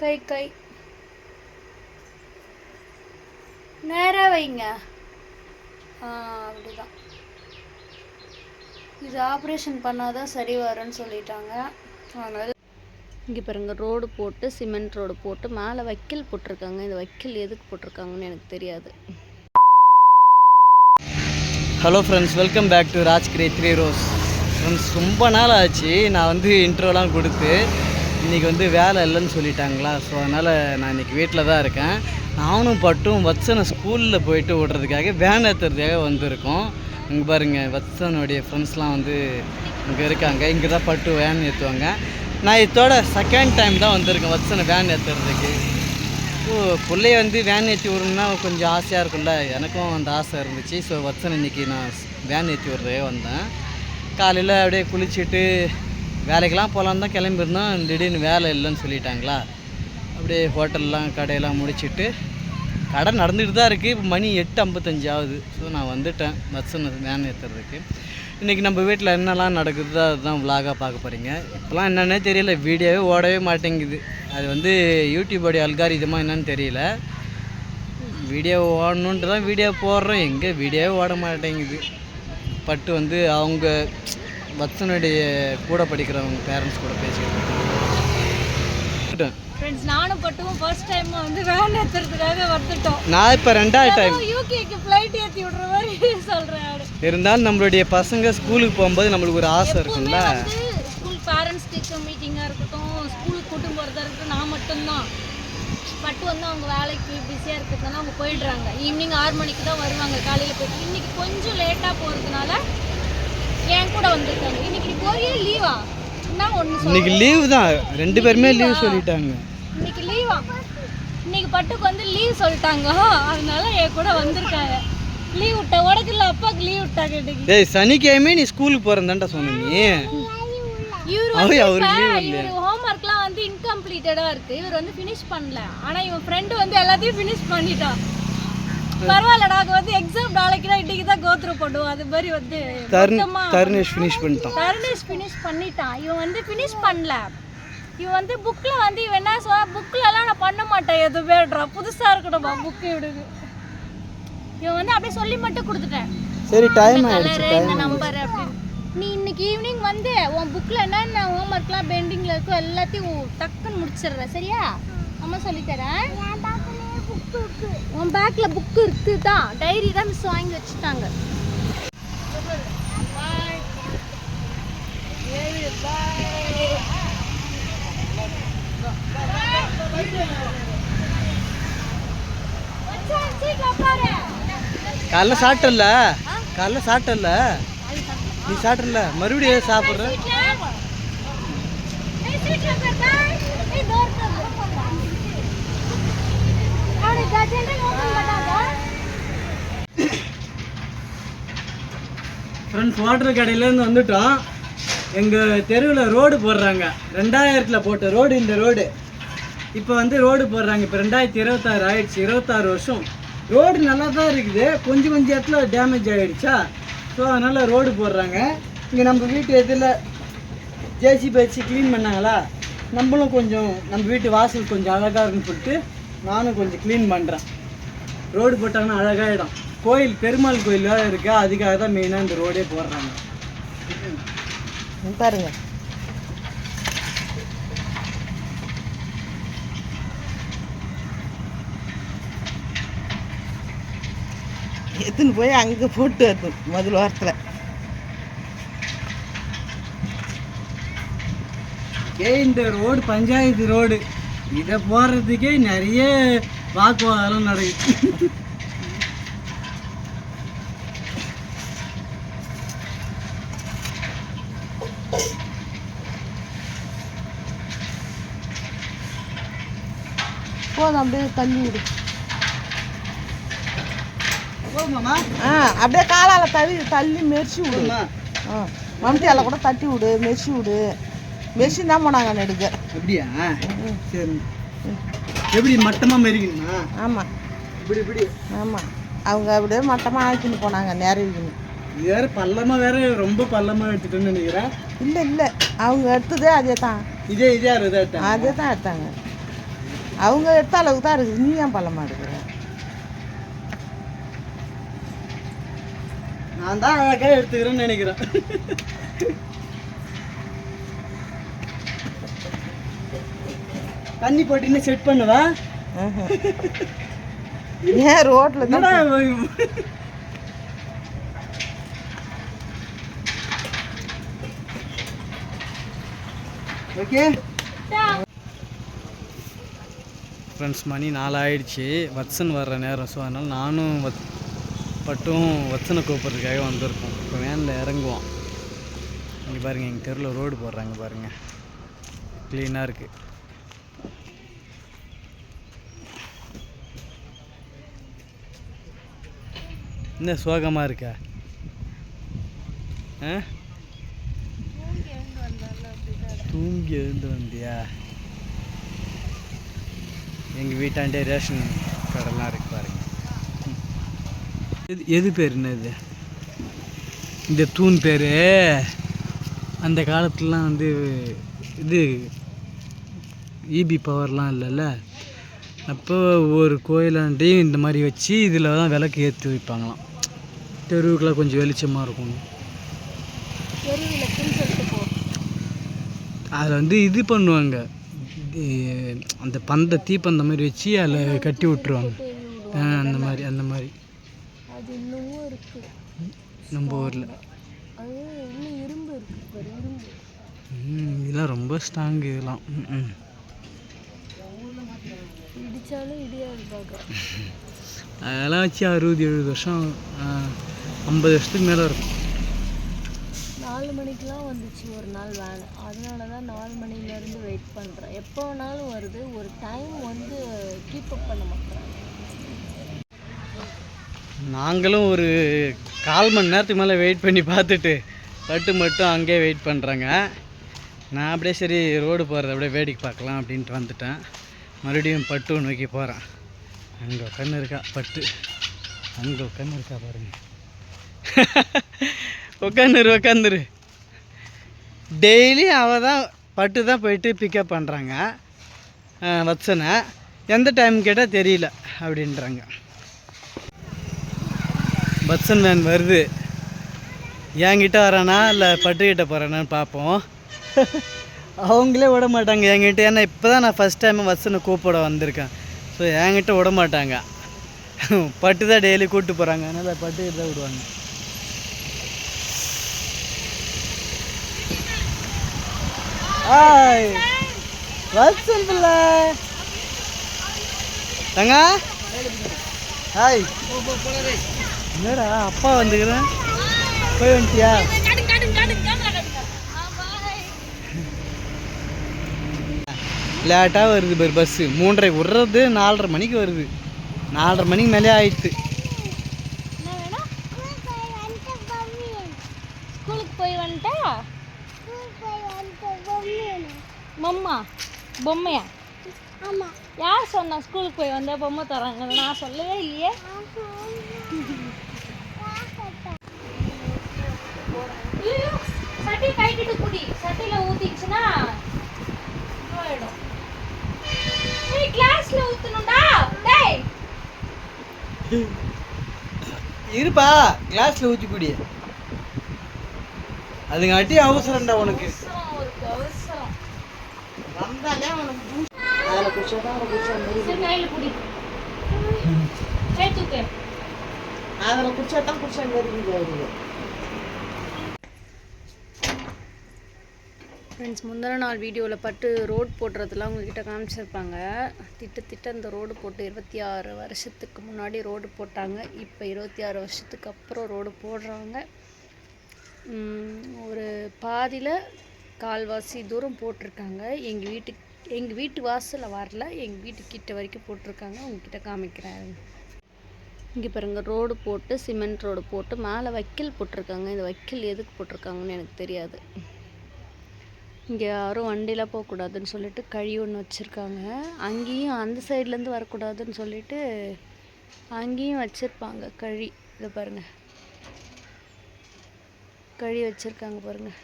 கை கை நேராக வைங்க. அப்படிதான். இது ஆப்ரேஷன் பண்ணாதான் சரி வரும்னு சொல்லிட்டாங்க. அதனால் இங்கே பாருங்க, ரோடு போட்டு சிமெண்ட் ரோடு போட்டு மேலே வைக்கல் போட்டிருக்காங்க. இந்த வைக்கல் எதுக்கு போட்டிருக்காங்கன்னு எனக்கு தெரியாது. Hello friends, welcome back to Raj grey 3 rose. Friends, ரொம்ப நாள் ஆச்சு நான் இன்ட்ரோலாம் கொடுத்து. இன்றைக்கி வேலை இல்லைன்னு சொல்லிட்டாங்களா. ஸோ அதனால் நான் இன்றைக்கி வீட்டில் தான் இருக்கேன். நானும் பட்டும் வத்சனை ஸ்கூலில் போயிட்டு விடுறதுக்காக வேன் ஏற்றுறதுக்காக வந்திருக்கோம். இங்கே பாருங்கள், வத்சனுடைய ஃப்ரெண்ட்ஸ்லாம் இங்கே இருக்காங்க. இங்கே தான் பட்டு வேன் ஏற்றுவாங்க. நான் இதோட செகண்ட் டைம் தான் வந்திருக்கேன் வத்சனை வேன் ஏற்றுறதுக்கு. ஸோ பிள்ளைய வேன் ஏற்றி விடணுன்னா கொஞ்சம் ஆசையாக இருக்கும்ல, எனக்கும் அந்த ஆசை இருந்துச்சு. ஸோ வத்சன் இன்றைக்கி நான் வேன் ஏற்றி விட்றதே வந்தேன். காலையில் அப்படியே குளிச்சுட்டு வேலைக்கெலாம் போகலான்னு தான் கிளம்பியிருந்தோம். திடீர்னு வேலை இல்லைன்னு சொல்லிட்டாங்களா. அப்படியே ஹோட்டல்லாம் கடையெல்லாம் முடிச்சுட்டு கடை நடந்துகிட்டு தான் இருக்குது. இப்போ மணி 8:55 ஆகுது. ஸோ நான் வந்துட்டேன் வத்சனை வேன் ஏற்றுறதுக்கு. இன்றைக்கி நம்ம வீட்டில் என்னெல்லாம் நடக்குது அதுதான் விலாகாக பார்க்க போகிறீங்க. இப்போலாம் என்னென்னே தெரியல, வீடியோவே ஓடவே மாட்டேங்குது. அது யூடியூபோடைய அல்காரிதமாக என்னன்னு தெரியல. வீடியோ ஓடணுன்ட்டு தான் வீடியோ போடுறோம், எங்கே வீடியோவே ஓட மாட்டேங்குது. பட்டு அவங்க வத்சனுடைய கூட படிக்கிறவங்க பேரண்ட்ஸ் கூட பேசிக்கிட்டு ஃப்ரெண்ட்ஸ், நானும் பட்டுவும் ஃபர்ஸ்ட் டைம் வேன் ஏற்றுறதுக்காக வந்துட்டோம். நான் இப்போ 2வது டைம் யூகேக்கு ஃப்ளைட் ஏற்றி விடுற மாதிரி சொல்கிறேன். இருந்தாலும் நம்மளுடைய பசங்க ஸ்கூலுக்கு போகும்போது நம்மளுக்கு ஒரு ஆசை இருக்கும்ல. ஸ்கூல் பேரண்ட்ஸ் டீச்சர் மீட்டிங்காக இருக்கட்டும், ஸ்கூலுக்கு கூட்டும் போகிறதா இருக்கட்டும், நான் மட்டும்தான். பட்டு அவங்க வேலைக்கு பிஸியாக இருக்கிறதுனால அவங்க போயிடுறாங்க. ஈவினிங் 6 மணிக்கு தான் வருவாங்க. காலையில் போயிட்டு இன்றைக்கி கொஞ்சம் லேட்டாக போகிறதுனால என் கூட வந்திருக்காங்க. இன்னைக்கு போறியே லீவா? என்ன ஒன்று இன்னைக்கு லீவு தான், 2 பேருமே லீவ் சொல்லிட்டாங்க. இன்னைக்கு லீவா? இன்னைக்கு பட்டுக்கு லீவ் சொல்லிட்டாங்க. அதனால என் கூட வந்திருக்காங்க. லீவ் விட்ட உனக்கு இல்லை, அப்பாவுக்கு லீவ் விட்டாங்க இன்னைக்கு. டேய், சனிக்கிழமை நீ ஸ்கூலுக்கு போகிறதாண்டா சொன்னீங்க. இவர் ஹோம்ஒர்க்லாம் இன்கம்ப்ளீட்டடாக இருக்குது. இவர் ஃபினிஷ் பண்ணல. ஆனால் இவன் ஃப்ரெண்டு எல்லாத்தையும் ஃபினிஷ் பண்ணிட்டான். பரவாயில்ல, நாங்கள் எக்ஸாம் நாளைக்கு தான், இன்றைக்கி தான் கோத்ரூ பண்ணுவோம். அது மாதிரி தருணேஷ் ஃபினிஷ் பண்ணிட்டான். தருணேஷ் ஃபினிஷ் பண்ணிட்டான். இவன் ஃபினிஷ் பண்ணல. இவன் புக்கில் இவன் என்ன சொல்ல, புக்கிலலாம் நான் பண்ண மாட்டேன் எதுவுமேன்றா. புதுசாக இருக்கணுமா புக்கு விடுது. இவன் அப்படியே சொல்லி மட்டும் கொடுத்துட்டேன். சரி, டைம் ஆயிடுச்சு. இந்த நம்பர் அப்படின்னு நீ இன்னைக்கு ஈவினிங் உன் புக்கில் என்னென்ன ஹோம்ஒர்க்லாம் பெண்டிங்கில் இருக்கோ எல்லாத்தையும் டக்குன்னு முடிச்சிடுற, சரியா? அம்மா சொல்லித்தரேன். உன் பேக்கில் புக்கு இருக்குது தான், டைரி தான் மிஸ் வாங்கி வச்சுட்டாங்க. காலைல சாப்பிட்டல, நீ சாப்பிட்டல, மறுபடியும் சாப்பிட்ற. ஃப்ரெண்ட்ஸ், வாட்டர் கடையிலேருந்து வந்துட்டோம். எங்கள் தெருவில் ரோடு போடுறாங்க. 2000 போட்ட ரோடு இந்த ரோடு. இப்போ ரோடு போடுறாங்க. இப்போ 2026 ஆயிடுச்சு. 26 வருஷம். ரோடு நல்லா தான் இருக்குது. கொஞ்சம் இடத்துல டேமேஜ் ஆகிடுச்சா. ஸோ அதனால் ரோடு போடுறாங்க. இங்கே நம்ம வீட்டு எதில் ஜேசிபி வச்சு க்ளீன் பண்ணாங்களா. நம்மளும் கொஞ்சம் நம்ம வீட்டு வாசல் கொஞ்சம் அழகாக இருக்குன்னு சொல்லிட்டு நானும் கொஞ்சம் க்ளீன் பண்ணுறேன். ரோடு போட்டாங்கன்னா அழகாகிடும். கோயில், பெருமாள் கோயில் வேறு இருக்கா, அதுக்காக தான் மெயினாக இந்த ரோடே போடுறாங்க. பாருங்க, எடுத்துன்னு போய் அங்கே போட்டு வரணும் முதல் வாரத்தில். இந்த ரோடு பஞ்சாயத்து ரோடு. இதை போடுறதுக்கே நிறைய வாக்குவாதம் நடக்குது. போதும், அப்படியே தள்ளி விடு. அப்படியே காலால் தள்ளி மெரிச்சு விடு. மம்தியால கூட தட்டி விடு, மெரிச்சு விடு. மெரிச்சு தான் போனாங்க நெடுக்க. அப்படியா? சரி. எப்படி மட்டமாக மெரிக்கணுமா? ஆமாம், இப்படி. ஆமாம், அவங்க அப்படியே மட்டமாக ஆக்கின்னு போனாங்க நேரவிக்கணும். வேறு பள்ளமாக வேறு ரொம்ப பள்ளமாக எடுத்துட்டேன்னு நினைக்கிறேன். இல்லை, அவங்க எடுத்ததே அதே தான். இதே அதே தான் எடுத்தாங்க. அவங்க எடுத்த அளவுக்கு தான் இருக்குது, நீ ஏன் பள்ளமாக எடுக்கிற? நான் தான் அழகாக எடுத்துக்கிறேன்னு நினைக்கிறேன். தண்ணி போட்டு இன்னும் செட் பண்ணுவா. ஏன் ரோட்டில் தான் ஓகே ஃப்ரெண்ட்ஸ், மணி 4 ஆயிடுச்சு. வத்சன் வர்ற நேரம். ஸோ அதனால் நானும் பட்டும் வத்சனை கூப்பிட்றதுக்காக வந்திருக்கோம். இப்போ வேனில் இறங்குவோம். இங்கே பாருங்கள், எங்கள் தெருவில் ரோடு போடுறாங்க பாருங்கள், க்ளீனாக இருக்குது. என்ன சோகமாக இருக்கா? தூங்கி எழுந்து வந்தியா? எங்கள் வீட்டாண்டே ரேஷன் கடைலாம் இருக்கு பாருங்க. எது பேர் என்னது? இந்த தூண் பேர் அந்த காலத்துலலாம் வந்து இது இபி பவர்லாம் இல்லைல்ல, அப்போ ஒரு கோயிலாண்டையும் இந்த மாதிரி வச்சு இதில் தான் விளக்கு ஏற்றி வைப்பாங்களாம். தெருவுக்குலாம் கொஞ்சம் வெளிச்சமாக இருக்கும். அதில் வந்து இது பண்ணுவாங்க, அந்த பந்த தீப்பந்த மாதிரி வச்சு அதில் கட்டி விட்டுருவாங்க. அந்த மாதிரி அது இன்னமும் இருக்கு நம்ம ஊரில். அது இன்னும் இரும்பு இருக்கு, இரும்பு. இதெல்லாம் ரொம்ப ஸ்ட்ராங்கு இதெல்லாம். இடிச்சாலும் இடியாது பார்க்க. அதெல்லாம் வச்சு 60-70 வருஷம், 50 வருஷத்துக்கு மேலே இருக்கும். 4 மணிக்கெலாம் வந்துச்சு ஒரு நாள் வேன். அதனால தான் 4 மணிலேருந்து வெயிட் பண்ணுறேன். எப்போ வேணாலும் வருது, ஒரு டைம் வந்து கீப்பப் பண்ண மாட்டேன். நாங்களும் ஒரு 1/4 மணி நேரத்துக்கு மேலே வெயிட் பண்ணி பார்த்துட்டு பட்டு மட்டும் அங்கேயே வெயிட் பண்ணுறாங்க. நான் அப்படியே சரி ரோடு போகிறத அப்படியே வேடிக்கை பார்க்கலாம் அப்படின்ட்டு வந்துட்டேன். மறுபடியும் பட்டு நோக்கி போகிறேன். அங்கே உட்காந்து இருக்கா பட்டு, அங்கே உட்காந்து இருக்கா பாருங்க. உட்காந்துரு. டெய்லி அவள் தான் பட்டு தான் போயிட்டு பிக்கப் பண்ணுறாங்க வத்சனை. எந்த டைம் கேட்டால் தெரியல அப்படின்றாங்க. வத்சன் வேன் வருது. என்கிட்ட வரானா இல்லை பட்டுக்கிட்ட போகிறானான்னு பார்ப்போம். அவங்களே விட மாட்டாங்க என்கிட்ட. ஏன்னா இப்போ தான் நான் ஃபஸ்ட் டைம் வத்சனை கூப்பிட வந்திருக்கேன். ஸோ என்கிட்ட விட மாட்டாங்க. பட்டு தான் டெய்லி கூப்பிட்டு போகிறாங்க, அதனால் பட்டுக்கிட்ட தான் விடுவாங்க. ஹாய் வத்சன் பிள்ளை தங்கா. ஹாய், என்னடா அப்பா வந்துக்கிறேன், போய் வந்துட்டியா? லேட்டாக வருது பேர் பஸ்ஸு. 3:30 விட்றது, 4:30 மணிக்கு வருது. 4:30 மணிக்கு மேலே ஆயிடுச்சு. ஸ்கூலுக்கு போய் வந்துட்டா மம்மா பொம்மையா? ஆமாம். யார் சொன்னா ஸ்கூலுக்கு போய் வந்தால் பொம்மை தராங்க? நான் சொல்லவே இல்லையே. சட்டி கைட்டு குடி, சட்டியில் ஊற்றிச்சுன்னா ஆயிடும். கிளாஸ்ல ஊற்றணும்டா. டேய் இருப்பா, கிளாஸில் ஊற்றி குடி. அதுங்காட்டி அவசரம்டா உனக்கு. கையில் குடி, கை தூக்கு. அதில் குடிச்சா தான் குடிச்சா இருக்குது. ஃப்ரெண்ட்ஸ், முந்தின நாள் வீடியோவில் பட்டு ரோடு போடுறதுலாம் உங்கள்கிட்ட காமிச்சிருப்பாங்க. திட்ட அந்த ரோடு போட்டு 26 வருஷத்துக்கு முன்னாடி ரோடு போட்டாங்க. இப்போ 26 வருஷத்துக்கு அப்புறம் ரோடு போடுறாங்க. ஒரு பாதியில் கால்வாசி தூரம் போட்டிருக்காங்க. எங்கள் வீட்டு வாசலில் வரல, எங்கள் வீட்டுக்கிட்ட வரைக்கும் போட்டிருக்காங்க. உங்ககிட்ட காமிக்கிறேன். இங்கே பாருங்கள், ரோடு போட்டு சிமெண்ட் ரோடு போட்டு மேலே வைக்கல் போட்டிருக்காங்க. இந்த வைக்கல் எதுக்கு போட்டிருக்காங்கன்னு எனக்கு தெரியாது. இங்கே யாரும் வண்டியில் போகக்கூடாதுன்னு சொல்லிட்டு கழி ஒன்று வச்சுருக்காங்க. அங்கேயும் அந்த சைட்லேருந்து வரக்கூடாதுன்னு சொல்லிட்டு அங்கேயும் வச்சுருப்பாங்க கழி. இதை பாருங்கள், கழி வச்சுருக்காங்க பாருங்கள்.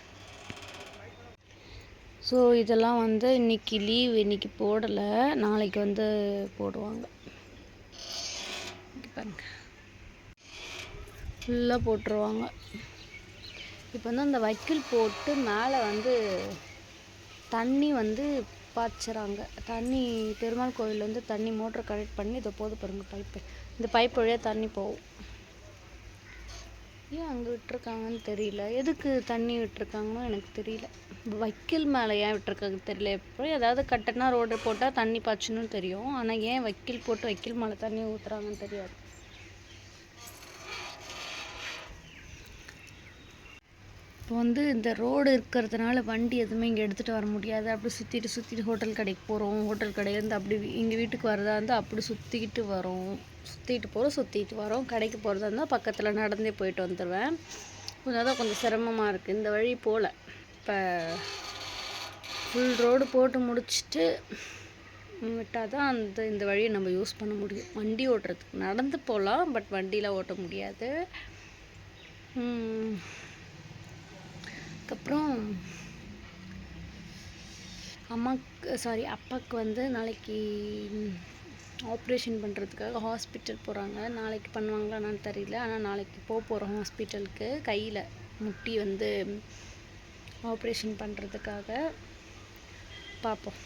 ஸோ இதெல்லாம் வந்து இன்றைக்கி லீவ், இன்றைக்கி போடலை, நாளைக்கு வந்து போடுவாங்க. பாருங்க ஃபுல்லாக போட்டுருவாங்க. இப்போ வந்து அந்த வைக்கோல் போட்டு மேலே வந்து தண்ணி வந்து பாய்ச்சுறாங்க. தண்ணி பெருமாள் கோவிலில் வந்து தண்ணி மோட்டரை கனெக்ட் பண்ணி இதை போது பாருங்க பைப்பு. இந்த பைப் வழியாக தண்ணி போகும். ஏன் அங்கே விட்டுருக்காங்கன்னு தெரியல. எதுக்கு தண்ணி விட்டுருக்காங்கன்னு எனக்கு தெரியல. வைக்கோல் மேலே ஏன் விட்டுருக்காங்க தெரியல. எப்போ ஏதாவது கட்டினா ரோடு போட்டால் தண்ணி பாய்ச்சணும்னு தெரியும். ஆனால் ஏன் வைக்கோல் போட்டு வைக்கோல் மேலே தண்ணி ஊற்றுறாங்கன்னு தெரியாது. இப்போ வந்து இந்த ரோடு இருக்கிறதுனால வண்டி எதுவுமே இங்கே எடுத்துகிட்டு வர முடியாது. அப்படி சுற்றிட்டு ஹோட்டல் கடைக்கு போகிறோம். ஹோட்டல் கடையிலேருந்து அப்படி எங்கள் வீட்டுக்கு வரதா இருந்தால் அப்படி சுற்றிக்கிட்டு வரோம். சுற்றிட்டு வரோம். கடைக்கு போகிறதா இருந்தால் பக்கத்தில் நடந்தே போயிட்டு வந்துடுவேன். கொஞ்சம் சிரமமாக இருக்குது. இந்த வழி போகல. இப்போ ஃபுல் ரோடு போட்டு முடிச்சுட்டு விட்டால் தான் இந்த வழியை நம்ம யூஸ் பண்ண முடியும் வண்டி ஓட்டுறதுக்கு. நடந்து போகலாம், பட் வண்டியில் ஓட்ட முடியாது. அதுக்கப்புறம் அப்பாவுக்கு வந்து நாளைக்கு ஆப்ரேஷன் பண்ணுறதுக்காக ஹாஸ்பிட்டல் போகிறாங்க. நாளைக்கு பண்ணுவாங்களா என்னன்னு தெரியல. ஆனால் நாளைக்கு போகிறோம் ஹாஸ்பிட்டலுக்கு. கையில் முட்டி வந்து ஆப்ரேஷன் பண்ணுறதுக்காக. பார்ப்போம்.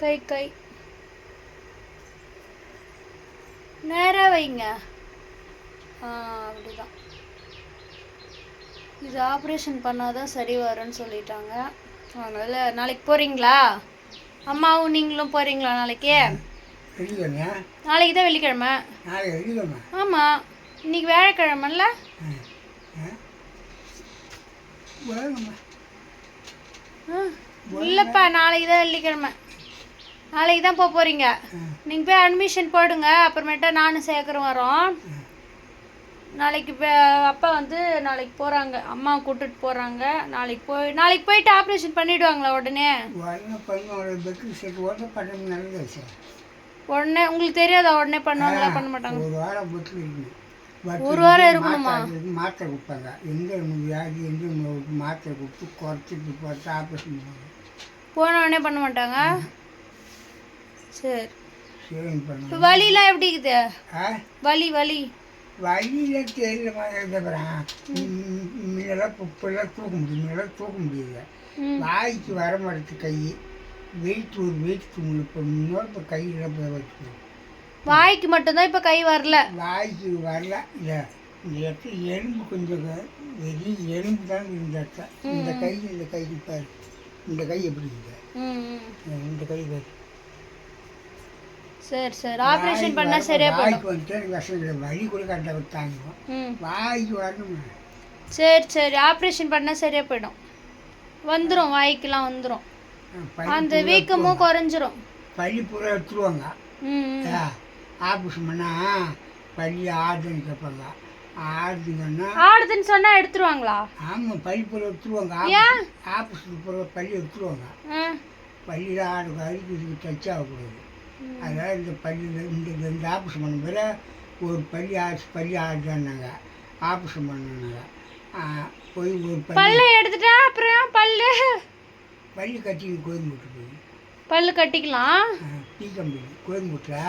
கை நேராக வைங்க. அப்படிதான். இது ஆப்ரேஷன் பண்ணாதான் சரி வரும்னு சொல்லிட்டாங்க. அதனால் நாளைக்கு போகிறீங்களா? அம்மாவும் நீங்களும் போகிறீங்களா நாளைக்கு? நாளைக்கு தான் வெள்ளிக்கிழமை. ஆமாம், இன்னைக்கு வியாழக்கிழமைல. இல்லைப்பா, நாளைக்கு தான் வெள்ளிக்கிழமை. நாளைக்கு தான் போகிறீங்க. நீங்கள் போய் அட்மிஷன் போடுங்க. அப்புறமேட்டா நானும் சேர்க்குறேன் வரோம். நாளைக்கு அப்பா வந்து நாளைக்கு போகிறாங்க. அம்மா கூப்பிட்டுட்டு போகிறாங்க. நாளைக்கு போயிட்டு ஆப்ரேஷன் பண்ணிவிடுவாங்களா உடனே? உடனே உங்களுக்கு தெரியாதா? உடனே பண்ணுவாங்களா பண்ண மாட்டாங்க? ஒரு வாரம் இருக்கணுமா? மாத்திரை கொடுப்பாங்க. எந்த வியாதி எந்த மாத்திரை கொடுத்து குறைச்சிட்டு பார்த்து ஆப்ரேஷன் பண்ணுவாங்க. போன உடனே பண்ண மாட்டாங்க. சரி. இப்போ வலிலாம் எப்படி இருக்குது? வலி வழியில் தெரியல மாதிரி முன்னெல்லாம் இப்பெல்லாம் தூக்க முடியல. வாய்க்கு வர மாட்டேது. கை வெயிட் ஒரு வெயிட் இப்போ முன்னோர் இப்போ கையில் போய் வச்சுக்கணும். வாய்க்கு மட்டும்தான் இப்போ கை வரல. வாய்க்கு வரல. இல்லை, இந்த இடத்துல எலும்பு கொஞ்சம் வெளி எலும்பு தான் இந்த இடத்துல. இந்த கை பாரு. இந்த கை எப்படி இருக்குது? இந்த கை பாரு. சரி. ஆப்ரேஷன் பண்ணா சரியா போயிடும். வாய்க்கு வந்துட்டு விஷம் வலி கூட கரெக்டாக தாங்கும். வாய்க்கு வரணும். சரி. ஆப்ரேஷன் பண்ணா சரியா போயிடும். வந்துடும், வாய்க்கெல்லாம் வந்துடும். அந்த வீக்கமும் குறைஞ்சிரும். பள்ளி பூரா எடுத்துருவாங்க. ஆப்ரேஷன் பண்ணால் பள்ளி ஆடுதுன்னு கேட்பாங்க. ஆடுதுன்னு சொன்னா எடுத்துருவாங்களா? ஆமாம், பள்ளி பூரா எடுத்துருவாங்க. ஆப்ரேஷன் பூரா பள்ளி எடுத்துருவாங்க. பள்ளியில் ஆடு அடிக்கிறதுக்கு டச் ஆகக்கூடாது. அதனால் இந்த பள்ளியில் இந்த ஆப்ரேஷன் பண்ண பிற ஒரு பள்ளி ஆடுதான்னாங்க. ஆப்ரேஷன் பண்ணாங்க. போய் ஒரு பல்லு எடுத்துட்டா அப்புறம் பள்ளி கட்டி கோயம்புட்டு போய் பல்லு கட்டிக்கலாம். டீ கம்பெனி கோயம்புட்டில்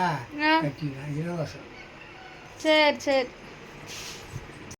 கட்டிக்கலாம், இலவசம். சரி.